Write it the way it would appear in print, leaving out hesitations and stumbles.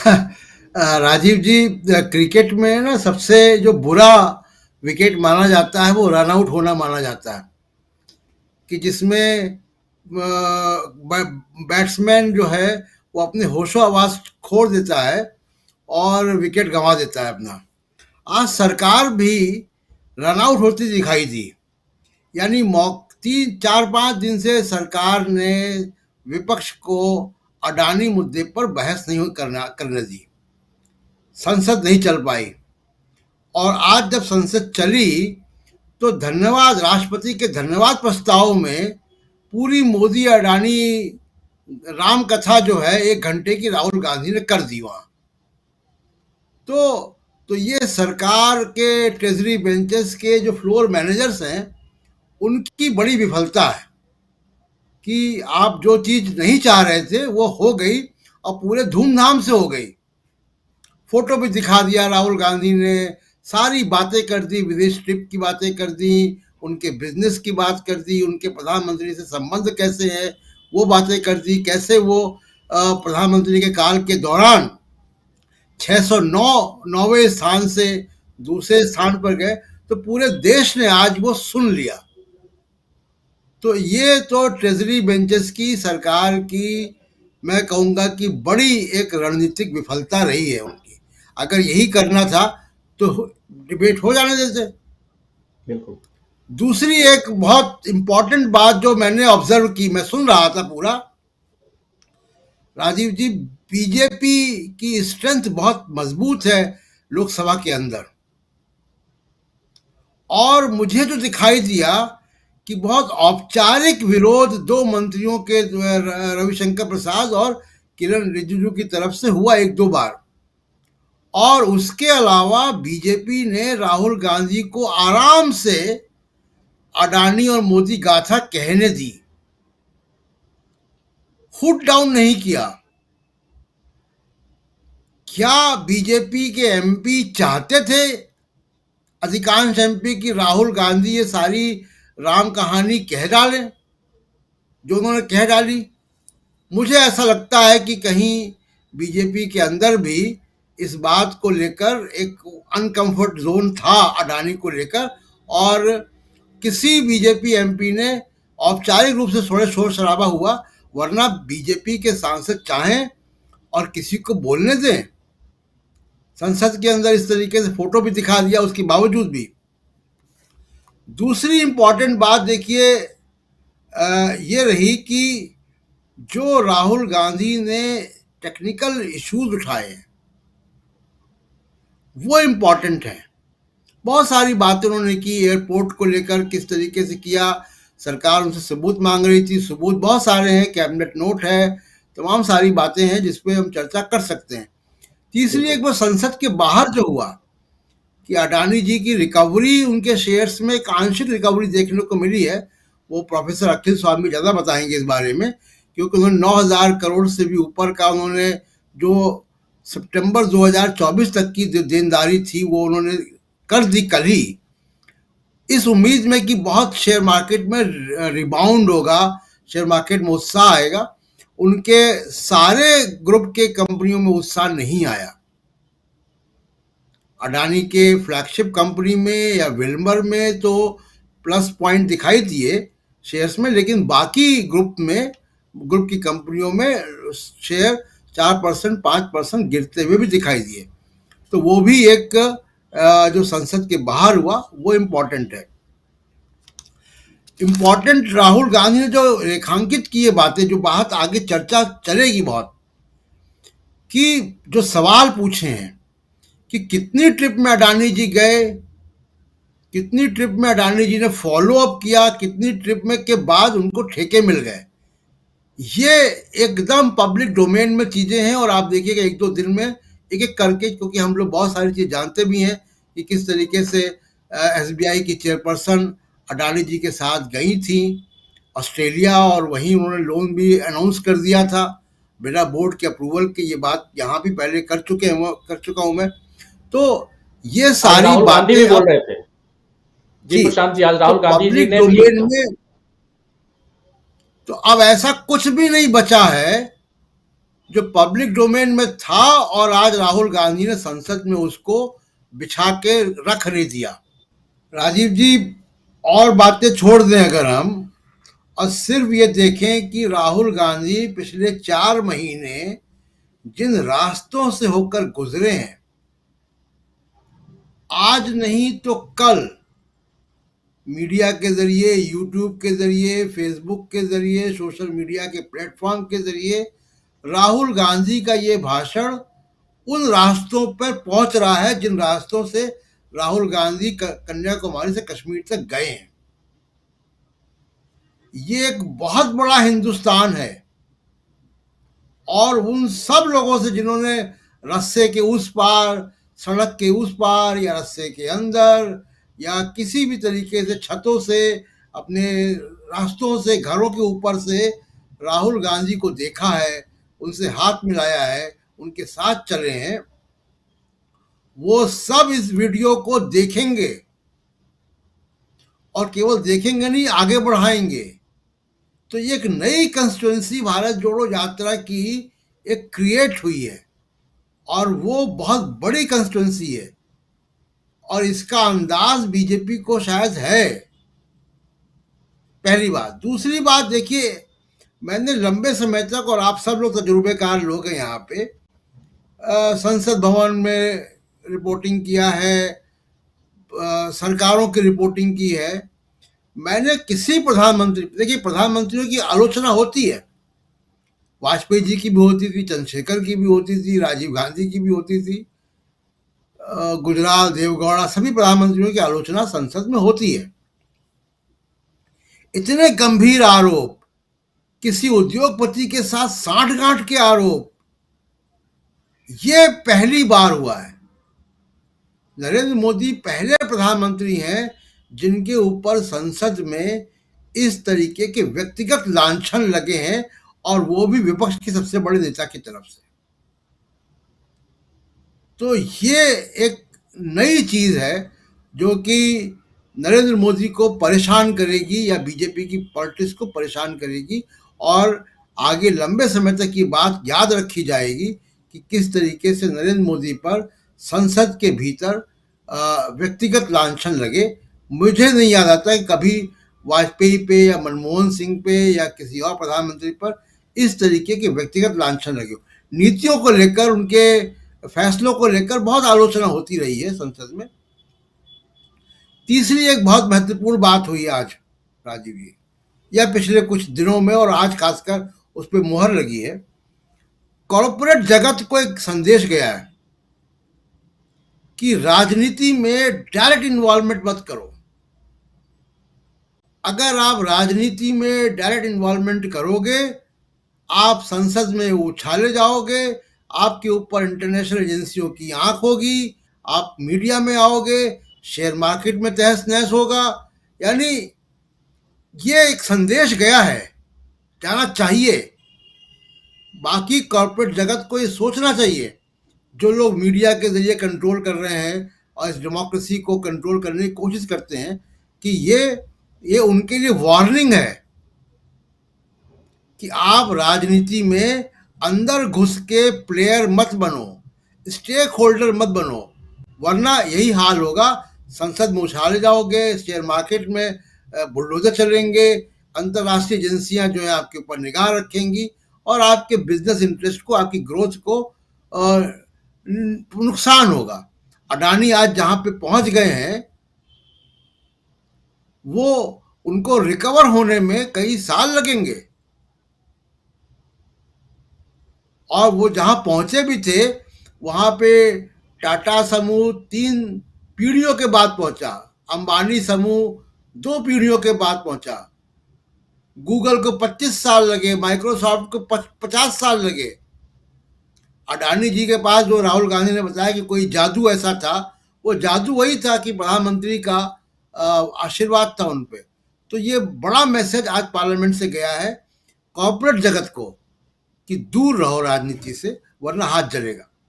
राजीव जी, cricket में ना सबसे जो बुरा विकेट माना जाता है वो रन आउट होना माना जाता है, कि जिसमें बैट्समैन जो है वो अपने होशो हवास खो देता है और विकेट गंवा देता है अपना। आज सरकार भी रन आउट होती दिखाई दी। यानी 3 4 5 दिन से सरकार ने विपक्ष को अडानी मुद्दे पर बहस नहीं करने दी। संसद नहीं चल पाई, और आज जब संसद चली तो धन्यवाद राष्ट्रपति के धन्यवाद प्रस्ताव में पूरी मोदी अडानी राम कथा जो है 1 घंटे की राहुल गांधी ने कर दी वहां। तो ये सरकार के ट्रेजरी बेंचेस के जो फ्लोर मैनेजर्स हैं उनकी बड़ी विफलता है कि आप जो चीज नहीं चाह रहे थे वो हो गई, और पूरे धूमधाम से हो गई। फोटो भी दिखा दिया राहुल गांधी ने, सारी बातें कर दी, विदेश ट्रिप की बातें कर दी, उनके बिजनेस की बात कर दी, उनके प्रधानमंत्री से संबंध कैसे है वो बातें कर दी, कैसे वो प्रधानमंत्री के काल के दौरान 609वें स्थान से दूसरे स्थान पर गए। तो पूरे देश ने आज वो सुन लिया। तो ये तो ट्रेजरी बेंचेस की सरकार की, मैं कहूंगा कि बड़ी एक रणनीतिक विफलता रही है उनकी। अगर यही करना था तो डिबेट हो जाने देते। बिल्कुल। दूसरी एक बहुत इंपॉर्टेंट बात जो मैंने ऑब्जर्व की, मैं सुन रहा था पूरा, राजीव जी, बीजेपी की स्ट्रेंथ बहुत मजबूत है लोकसभा के अंदर, और मुझे जो दिखाई दिया कि बहुत औपचारिक विरोध 2 मंत्रियों के, रविशंकर प्रसाद और किरण रिजिजू की तरफ से हुआ 1 2 बार। और उसके अलावा बीजेपी ने राहुल गांधी को आराम से अडानी और मोदी गाथा कहने दी, फुट डाउन नहीं किया। क्या बीजेपी के एमपी चाहते थे, अधिकांश एमपी, की राहुल गांधी ये सारी राम कहानी कह डालें जो उन्होंने कह डाली? मुझे ऐसा लगता है कि कहीं बीजेपी के अंदर भी इस बात को लेकर एक अनकंफर्ट जोन था अडानी को लेकर, और किसी बीजेपी एमपी ने औपचारिक रूप से थोड़े शोर शराबा हुआ, वरना बीजेपी के सांसद चाहें और किसी को बोलने दें। संसद के अंदर इस तरीके से फोटो भी दिखा दिया उसके बावजूद भी। दूसरी इंपॉर्टेंट बात देखिए ये रही कि जो राहुल गांधी ने टेक्निकल इश्यूज उठाए हैं वो इम्पॉर्टेंट है। बहुत सारी बातें उन्होंने की, एयरपोर्ट को लेकर किस तरीके से किया, सरकार उनसे सबूत मांग रही थी, सबूत बहुत सारे हैं, कैबिनेट नोट है, तमाम सारी बातें हैं जिस पे हम चर्चा कर सकते हैं। तीसरी एक बार संसद के बाहर जो हुआ कि अडानी जी की रिकवरी, उनके शेयर्स में एक आंशिक रिकवरी देखने को मिली है, वो प्रोफेसर अखिल स्वामी ज़्यादा बताएंगे इस बारे में, क्योंकि उन्होंने 9,000 करोड़ से भी ऊपर का उन्होंने जो सितंबर 2024 तक की जो देनदारी थी वो उन्होंने कर दी कल ही, इस उम्मीद में कि बहुत शेयर मार्केट में रिबाउंड होगा, शेयर मार्केट में उत्साह आएगा। उनके सारे ग्रुप के कंपनियों में उत्साह नहीं आया। अडानी के फ्लैगशिप कंपनी में या विल्मर में तो प्लस पॉइंट दिखाई दिए शेयर्स में, लेकिन बाकी ग्रुप की कंपनियों में शेयर 4% 5% गिरते हुए भी दिखाई दिए। तो वो भी एक जो संसद के बाहर हुआ वो इम्पोर्टेंट है। इम्पोर्टेंट राहुल गांधी ने जो रेखांकित किए बातें, जो बात आगे चर्चा चलेगी बहुत, कि जो सवाल पूछे हैं कि कितनी ट्रिप में अडानी जी गए, कितनी ट्रिप में अडानी जी ने फॉलो अप किया, कितनी ट्रिप में के बाद उनको ठेके मिल गए, ये एकदम पब्लिक डोमेन में चीजें हैं। और आप देखिएगा 1 2 दिन में एक एक करके, क्योंकि हम लोग बहुत सारी चीज जानते भी हैं कि किस तरीके से एसबीआई की चेयरपर्सन अडानी जी के साथ गई थी ऑस्ट्रेलिया, और वहीं उन्होंने लोन भी अनाउंस कर दिया था बिना बोर्ड के अप्रूवल के। ये बात यहाँ भी पहले कर चुका हूँ मैं। तो ये सारी राहुल गांधी भी बातें बोल रहे थे जी प्रशांत जी, आज तो राहुल गांधी जी पब्लिक ने भी डोमेन में, तो अब ऐसा कुछ भी नहीं बचा है जो पब्लिक डोमेन में था और आज राहुल गांधी ने संसद में उसको बिछा के रख नहीं दिया। राजीव जी, और बातें छोड़ दें अगर हम, और सिर्फ ये देखें कि राहुल गांधी पिछले 4 महीने जिन रास्तों से होकर गुजरे हैं, आज नहीं तो कल मीडिया के जरिए, यूट्यूब के जरिए, फेसबुक के जरिए, सोशल मीडिया के प्लेटफॉर्म के जरिए राहुल गांधी का ये भाषण उन रास्तों पर पहुंच रहा है जिन रास्तों से राहुल गांधी कन्याकुमारी से कश्मीर तक गए हैं। ये एक बहुत बड़ा हिंदुस्तान है, और उन सब लोगों से जिन्होंने रस्से के उस पार, सड़क के उस पार, या रस्से के अंदर, या किसी भी तरीके से छतों से, अपने रास्तों से, घरों के ऊपर से राहुल गांधी को देखा है, उनसे हाथ मिलाया है, उनके साथ चले हैं, वो सब इस वीडियो को देखेंगे, और केवल देखेंगे नहीं, आगे बढ़ाएंगे। तो ये एक नई कंस्टिट्यूएंसी भारत जोड़ो यात्रा की एक क्रिएट हुई है, और वो बहुत बड़ी कंस्टिट्यूएंसी है, और इसका अंदाज बीजेपी को शायद है। पहली बात। दूसरी बात, देखिए, मैंने लंबे समय तक, और आप सब लोग तजुर्बेकार लोग हैं यहाँ पे, संसद भवन में रिपोर्टिंग किया है, सरकारों की रिपोर्टिंग की है। मैंने किसी प्रधानमंत्री, देखिए प्रधानमंत्रियों की आलोचना होती है, वाजपेयी जी की भी होती थी, चंद्रशेखर की भी होती थी, राजीव गांधी की भी होती थी, गुजराल, देवगौड़ा, सभी प्रधानमंत्रियों की आलोचना संसद में होती है। इतने गंभीर आरोप, किसी उद्योगपति के साथ साठगांठ के आरोप, ये पहली बार हुआ है। नरेंद्र मोदी पहले प्रधानमंत्री हैं जिनके ऊपर संसद में इस तरीके के व्यक्तिगत लांछन लगे हैं, और वो भी विपक्ष के सबसे बड़े नेता की तरफ से। तो ये एक नई चीज है जो कि नरेंद्र मोदी को परेशान करेगी, या बीजेपी की पॉलिटिक्स को परेशान करेगी, और आगे लंबे समय तक ये बात याद रखी जाएगी कि किस तरीके से नरेंद्र मोदी पर संसद के भीतर व्यक्तिगत लांछन लगे। मुझे नहीं याद आता कि कभी वाजपेयी पे या मनमोहन सिंह पे या किसी और प्रधानमंत्री पर इस तरीके के व्यक्तिगत लांछन लगे। नीतियों को लेकर, उनके फैसलों को लेकर बहुत आलोचना होती रही है संसद में। तीसरी एक बहुत महत्वपूर्ण बात हुई आज राजीव जी, या पिछले कुछ दिनों में, और आज खासकर उस पर मुहर लगी है। कॉर्पोरेट जगत को एक संदेश गया है कि राजनीति में डायरेक्ट इन्वॉल्वमेंट मत करो। अगर आप राजनीति में डायरेक्ट इन्वॉल्वमेंट करोगे, आप संसद में उछाले जाओगे, आपके ऊपर इंटरनेशनल एजेंसियों की आंख होगी, आप मीडिया में आओगे, शेयर मार्केट में तहस नहस होगा। यानी ये एक संदेश गया है, जाना चाहिए। बाकी कॉर्पोरेट जगत को ये सोचना चाहिए, जो लोग मीडिया के जरिए कंट्रोल कर रहे हैं और इस डेमोक्रेसी को कंट्रोल करने की कोशिश करते हैं, कि ये उनके लिए वार्निंग है कि आप राजनीति में अंदर घुस के प्लेयर मत बनो, स्टेक होल्डर मत बनो, वरना यही हाल होगा। संसद में उछाले जाओगे, शेयर मार्केट में बुलडोजर चलेंगे, अंतर्राष्ट्रीय एजेंसियां जो है आपके ऊपर निगाह रखेंगी, और आपके बिजनेस इंटरेस्ट को, आपकी ग्रोथ को नुकसान होगा। अडानी आज जहां पे पहुंच गए हैं, वो उनको रिकवर होने में कई साल लगेंगे, और वो जहां पहुंचे भी थे, वहां पे टाटा समूह 3 पीढ़ियों के बाद पहुंचा, अंबानी समूह 2 पीढ़ियों के बाद पहुंचा, गूगल को 25 साल लगे, माइक्रोसॉफ्ट को 50 साल लगे। अडानी जी के पास, जो राहुल गांधी ने बताया कि कोई जादू ऐसा था, वो जादू वही था कि प्रधानमंत्री का आशीर्वाद था उन पे। तो ये बड़ा मैसेज आज पार्लियामेंट से गया है कॉर्पोरेट जगत को कि दूर रहो राजनीति से, वरना हाथ जलेगा।